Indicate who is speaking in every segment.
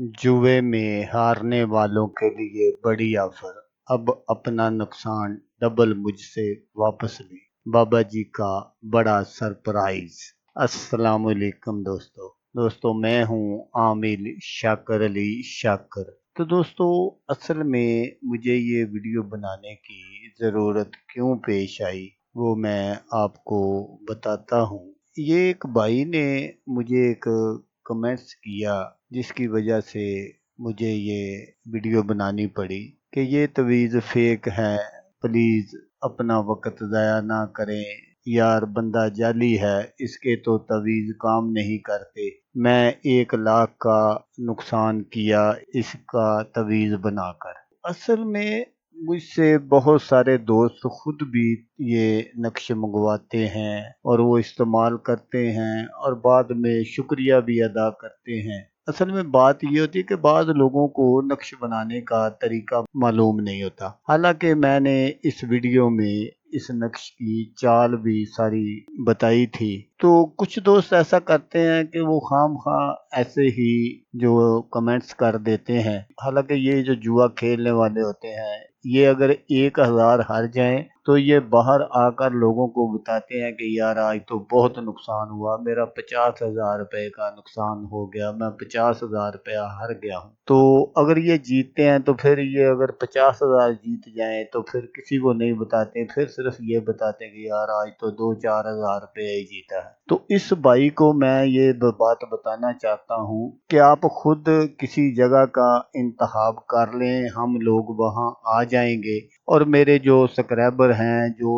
Speaker 1: जुए में हारने वालों के लिए बड़ी ऑफर। अब अपना नुकसान डबल मुझसे वापस ले। बाबा जी का बड़ा सरप्राइज। अस्सलाम वालेकुम दोस्तों मैं हूं आमिर शाकर अली शाकर। तो दोस्तों, असल में मुझे ये वीडियो बनाने की ज़रूरत क्यों पेश आई वो मैं आपको बताता हूँ। ये एक भाई ने मुझे एक कमेंट्स किया जिसकी वजह से मुझे ये वीडियो बनानी पड़ी कि ये तवीज़ फेक है, प्लीज़ अपना वक्त ज़ाया ना करें यार, बंदा जाली है, इसके तो तवीज़ काम नहीं करते। मैं 1 लाख का नुकसान किया इसका तवीज़ बनाकर। असल में मुझसे बहुत सारे दोस्त खुद भी ये नक्श मंगवाते हैं और वो इस्तेमाल करते हैं और बाद में शुक्रिया भी अदा करते हैं। असल में बात ये होती है कि बाद लोगों को नक्श बनाने का तरीका मालूम नहीं होता। हालांकि मैंने इस वीडियो में इस नक्श की चाल भी सारी बताई थी। तो कुछ दोस्त ऐसा करते हैं कि वो खामखा ऐसे ही जो कमेंट्स कर देते हैं। हालांकि ये जो जुआ खेलने वाले होते हैं, ये अगर 1,000 हार जाएं तो ये बाहर आकर लोगों को बताते हैं कि यार आज तो बहुत नुकसान हुआ, मेरा 50,000 रुपए का नुकसान हो गया, मैं 50,000 रुपया हार गया हूँ। तो अगर ये जीतते हैं तो फिर ये अगर 50,000 जीत जाएं तो फिर किसी को नहीं बताते, फिर सिर्फ ये बताते हैं कि यार आज तो 2-4 हज़ार रुपये ही जीता है। तो इस भाई को मैं ये बात बताना चाहता हूँ कि आप खुद किसी जगह का इंतखाब कर लें, हम लोग वहाँ आ जाएंगे और मेरे जो सब्सक्राइबर हैं जो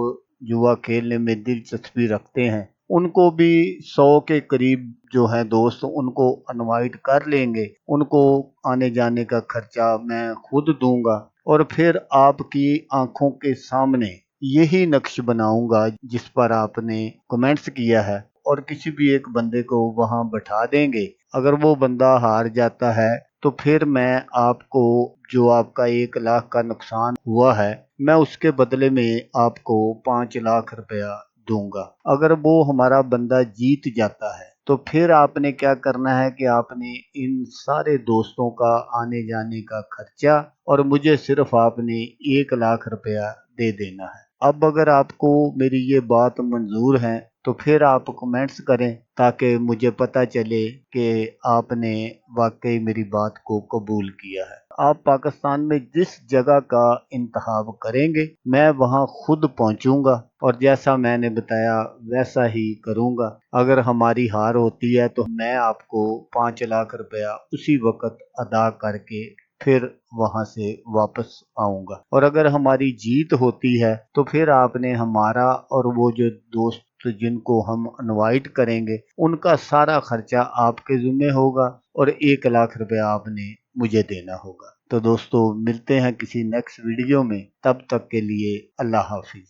Speaker 1: जुआ खेलने में दिलचस्पी रखते हैं उनको भी 100 के करीब जो है दोस्त, उनको इनवाइट कर लेंगे। उनको आने जाने का खर्चा मैं खुद दूंगा और फिर आपकी आंखों के सामने यही नक्श बनाऊंगा जिस पर आपने कमेंट्स किया है और किसी भी एक बंदे को वहां बैठा देंगे। अगर वो बंदा हार जाता है तो फिर मैं आपको जो आपका 1 लाख का नुकसान हुआ है मैं उसके बदले में आपको 5 लाख रुपया दूंगा। अगर वो हमारा बंदा जीत जाता है तो फिर आपने क्या करना है कि आपने इन सारे दोस्तों का आने जाने का खर्चा और मुझे सिर्फ आपने 1 लाख रुपया दे देना है। अब अगर आपको मेरी ये बात मंजूर है तो फिर आप कमेंट्स करें ताकि मुझे पता चले कि आपने वाकई मेरी बात को कबूल किया है। आप पाकिस्तान में जिस जगह का इंतखाब करेंगे मैं वहां खुद पहुंचूंगा और जैसा मैंने बताया वैसा ही करूंगा। अगर हमारी हार होती है तो मैं आपको 5 लाख रुपया उसी वक्त अदा करके फिर वहां से वापस आऊंगा। और अगर हमारी जीत होती है तो फिर आपने हमारा और वो जो दोस्त जिनको हम इनवाइट करेंगे उनका सारा खर्चा आपके जिम्मे होगा और 1 लाख रुपया आपने मुझे देना होगा। तो दोस्तों, मिलते हैं किसी नेक्स्ट वीडियो में, तब तक के लिए अल्लाह हाफिज।